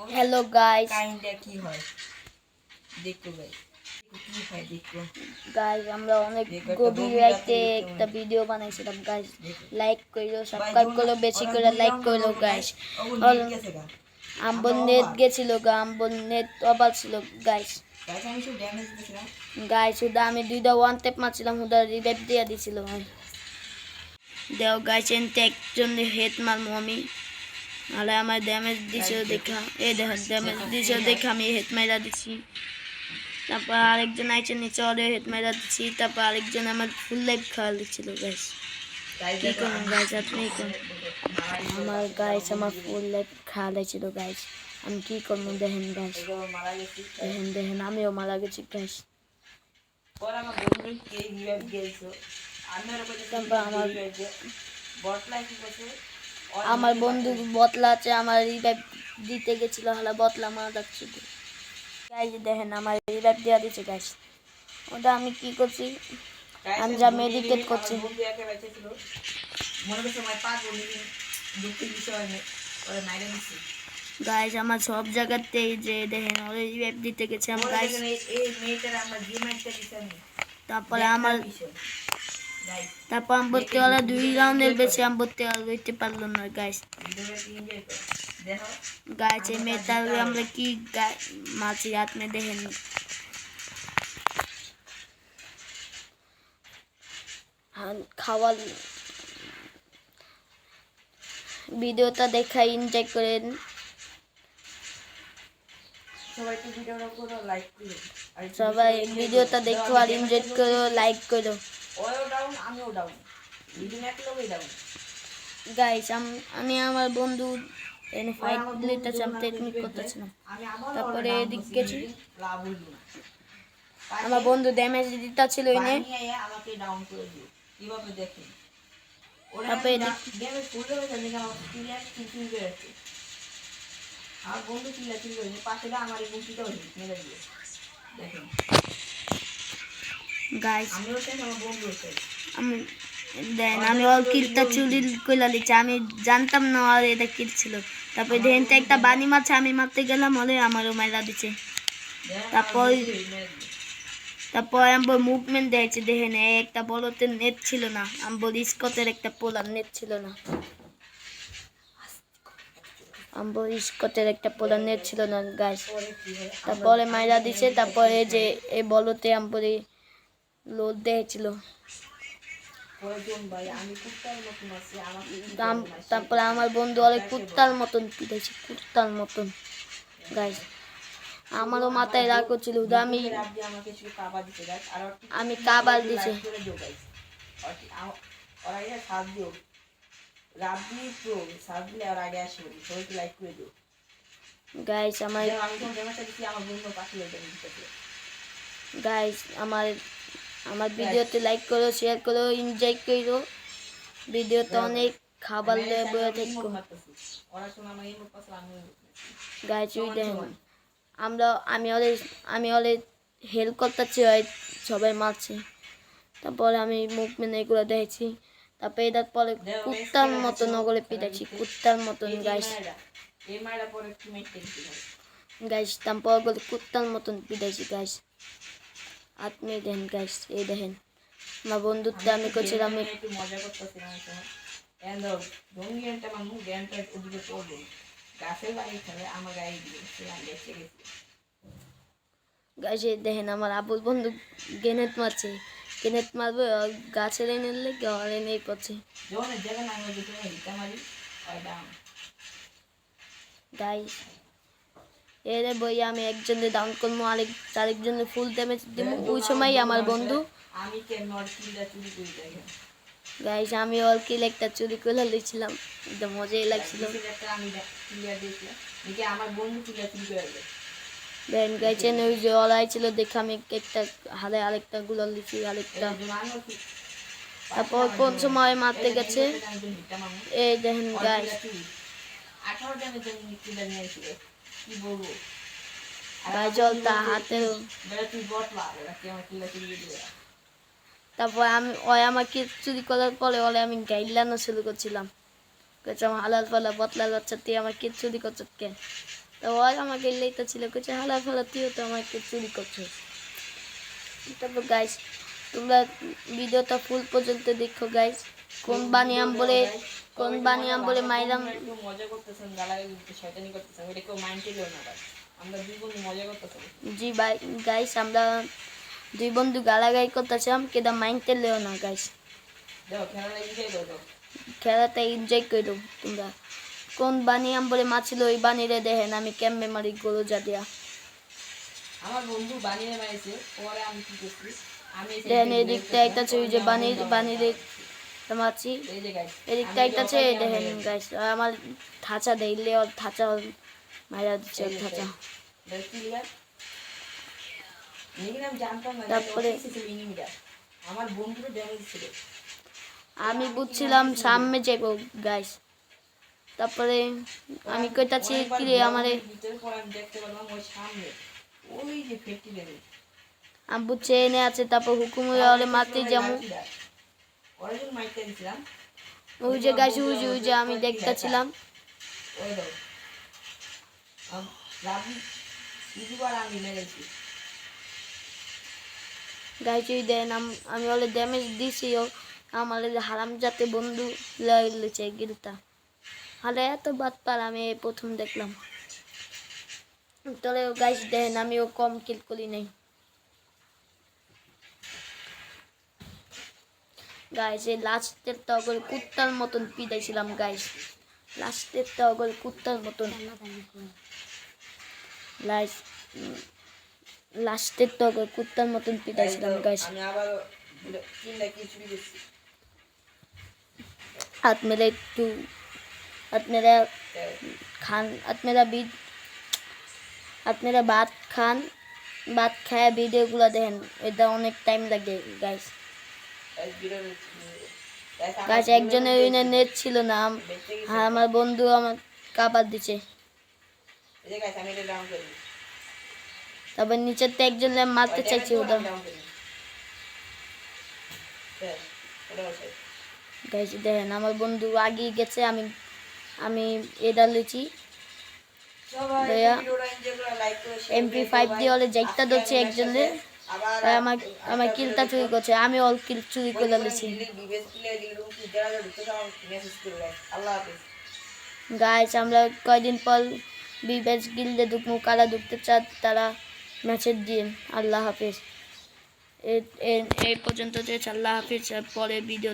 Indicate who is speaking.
Speaker 1: Hello guys guys আমরা অনেক গভীর রাতে একটা ভিডিও বানাইছিলাম গাইস লাইক কইরো সাবস্ক্রাইব করো বেশি করে লাইক করো গাইস আমবন নেট গেছিল গা আমবন নেট অবাল ছিল গাইস গাইস উদা আমি দুইটা ওয়ান ট্যাপ মারছিলাম উদা রিভাইভ দিয়া দিছিল দেও গাইস এনতে একজন হেড মারমু আমি আলে আমার ড্যামেজ দিছে দেখা এই দেখো ড্যামেজ দিছে দেখা আমি হেড মাইরা দিছি তারপর আরেকজন আইছে নিচে ওরে হেড মাইরা দিছি তারপর আরেকজন আমার ফুল লাইফ খাওয়া দিছিল গাইস কি করুন গাইস আপনি কোন আমার গাইস আমার ফুল লাইফ খাওয়া দিছিল গাইস আমি কি করব দেখেন গাইস দেখেন আমিও মারা গেছি গাইস পর আমার বন্ধু কে রিভাইভ দিয়েছো আমার বটলা কি করছে আমার বন্ধু বটলা আছে আমার রিভাইভ দিতে গেছিল হলা বটলা মারা যাচ্ছে গাইস দেখেন আমার রিভাইভ দেয়া দিছে গাইস ওটা আমি কি করছি আমি যা মেডিটেট করছি বন্ধু একা বেঁচে ছিল মনে করছে আমার পাঁচ বন্ধু দুটি বিষয় ওরে মাইরা নিছে গাইস আমার সব জায়গাতেই যে দেখেন ওরে রিভাইভ দিতে গেছে আমি গাইস এই মেয়েটার আমরা জি মাইরতে দিছি আমি তারপরে আমার তারপর আমবতে ওরা 2 রাউন্ডের বেশি আমবতে আর হইতে পারলো না গাইস गाइस ये मेटा আমরা কি মাছি রাত মে দেখেন খাওয়ার ভিডিওটা দেখা এনজয় করেন সবাই তো ভিডিওটা পুরো লাইক করো সবাই ভিডিওটা দেখো আর এনজয় করো লাইক করো ওও ডাউন আমিও ডাউন ভিডিও এক লোকই ডাউন গাইস আমি আমার বন্ধু এনে ফাইট দিতে চাম টেকনিক করতেছিলাম তারপরে এদিক গেছি আমার বন্ধু ড্যামেজ দিতে ছিল এনে আমাকে ডাউন করে দিও কিভাবে দেখেন ওরা ড্যামেজ করলে হয়ে যায় না ক্লিয়ার কিল করে আছে আমার বন্ধু ক্লিয়ার করে পাশেটা আমার এই গুটিটা হয়ে মেরে দিও দেখেন গাইস আমি ওটা আমার বন্ধু আছে আমি দেন আমি ওর কিলটা চুরি কইলা লিছি আমি জানতাম না আর এটা কিল ছিল তারপর দেনতে একটা বানি মাছ আমি মারতে গেলাম বলে আমারও মাইরা দিছে তারপর আমি মুভমেন্ট দিয়েছি দেখেন একটা বড়তে নেট ছিল না আমি বলি স্কটের একটা পোলার নেট ছিল না আমি স্কটের একটা পোলার নেট ছিল না গাইস তারপরে মাইরা দিছে তারপরে যে এই বলতে আমি লোড দিয়েছিল তারপরে আমার বন্ধু অনেক কুত্তার মতন পিটাইছে কুত্তার মতন গাইস আমারও মাথায় রাগ করছিল আমি কাবার দিছে গাইস আমার গাইস আমার ভিডিওতে লাইক করো শেয়ার করো এনজয় করো ভিডিওতে অনেক খাবার লেবে দেখো গাইস ওই দেখেন আমি ওরে হেল্প করতেছি সবাই মারছে তারপরে আমি মুভমেন্ট এগুলো দেখছি তারপরে এটার পরে কুত্তার মতো নগরে পিটাচ্ছি কুত্তার মতন গাইস গাইস তারপর কুত্তার মতন পিটাচ্ছি গাইস আপনি দেখেন গাইস এই দেখেন আমার বন্ধুত্ব আমি করছিলাম একটু মজা করতেছিলাম এন্ড ডঙ্গিয়ানটা মামু জ্ঞানটা ওদিকে পড়বে গাছের বাড়ি খেলে আমার গায়ে দিয়ে সে আগে এসে গেছে গাইস দেখেন আমার আবুল বন্ধু গেনেট মারবে গাছের এনে লেগে আর এনে করছে গাইস এরে বই আমি একজনের ডাউন করবো আরেকজনের ফুল ড্যামেজ দিব ওই সময় আমার বন্ধু আমি গাইস আমি ওর কিল একটা চুরি করে লিছিলাম একদম মজাই লাগছিল দেন গাইস ওই যে ওলাই ছিল দেখে আমি একটা হাতে আরেকটা গুলো লিছি আরেকটা তারপর কোন সময় মারতে গেছে এই দেখেন গাইস 18 ড্যামেজ নিয়েছিল কি বলবো গাজলটা হাতে তারপর আমি আমাকে চুরি করার পরে আমি গাইলানো শুরু করছিলাম হালাল পালা বতলার বাচ্চা তুই আমার কি চুরি করছ কে তো ওই আমাকে লেটা ছিল কিছু হালা ফালা তুইও তো আমাকে চুরি করছিস। তারপর গাইস তোমরা ভিডিওটা ফুল পর্যন্ত দেখো গাইস। কোন বানিয়াম বলে মাইরাম
Speaker 2: একটু মজা করতেছেন, গালাগালি শয়তানি করতেছেন, এটা কেউ মাইন্ড করলেও না ভাই। আমরা দুই বন্ধু মজা করতেছেন।
Speaker 1: জি ভাই গাইস আমরা দুই বন্ধু গালাগাই করতেছিলাম কেদা মাইন্ডে লেও না গাইস।
Speaker 2: দেখো খেলা এনজয় করো।
Speaker 1: খেলাটা এনজয় করো তোমরা। কোন বানিয়াম বলে মাছ ছিল ওই বানিরে দেখেন আমি কেমনে মারি গরু যা দিয়া।
Speaker 2: আমার বন্ধু বানিয়ে মাইছে, পরে আমি কি করছি, আমি
Speaker 1: দেখেন এদিকটা একটা আছে ওই যে বানিরে মাছি,
Speaker 2: এই যে গাইস
Speaker 1: এদিকটা একটা আছে দেখেন গাইস আমার থাচা দিলে ওর থাচা মারা দিচ্ছে ওর থাচা। তারপরে
Speaker 2: আমার বন্ধুর ড্যামেজ ছিল,
Speaker 1: আমি বুঝছিলাম সামনে যাবো গাইস। তারপরে আমি কইতাছি কি রে আমারে
Speaker 2: ভিতরে পরে আমি দেখতে পেলাম ওই সামনে ওই যে ফেটি দেবে
Speaker 1: আমি বুঝছে এনে আছে। তারপর হুকুম হলে মারতে যাবো
Speaker 2: অরিজিন মাইকটা দিছিলাম
Speaker 1: ওই যে গাইস ওই যে আমি দেখতেছিলাম।
Speaker 2: ওই দাও রাবি ইদিবার আমি মেরেছি
Speaker 1: গাইস ওই দেন আমি ওলে ড্যামেজ দিছি ও আমার হারাম জাতে বন্ধু লাগলেছে গিলতা হালে এত বাদ পার আমি এই প্রথম দেখলাম। তাহলে গাইস দেন আমিও কম কিল করি নাই গাইস। এই লাস্টের টগর কুত্তার মতন পিটাইছিলাম গাইস, লাস্টের টগর কুত্তার মতন লাস্টের টগর কুত্তার মতন পিটাইছিলাম গাইস।
Speaker 2: আমি আবার তিনটা কিল চুরি করছি।
Speaker 1: আপনারা একটু আপনারা খান আপনারা ভাত খান, ভাত খায় ভিডিওগুলো দেখেন, এটা অনেক টাইম লাগে গাইস। গাছ একজনের ওইনে নেট ছিল না আর আমার বন্ধু আমার কাবার দিছে। তারপর নিচের তো একজন মারতে চাইছি ওদের গাইস। দেখেন আমার বন্ধু আগিয়ে গেছে, আমি এটা লিছি MP5 দিয়ে ওলে যাইতা ধরছে একজনে আমার কিলটা চুরি করছে, আমি অল কিল চুরি করে লিছি গাইস। আমরা কয়দিন পর বিবেচ গিল্ডে ঢুকবো, কারা ঢুকতে চান তারা মেসেজ দিন। আল্লাহ হাফেজ। এই পর্যন্ত আল্লাহ হাফেজ। পরে ভিডিও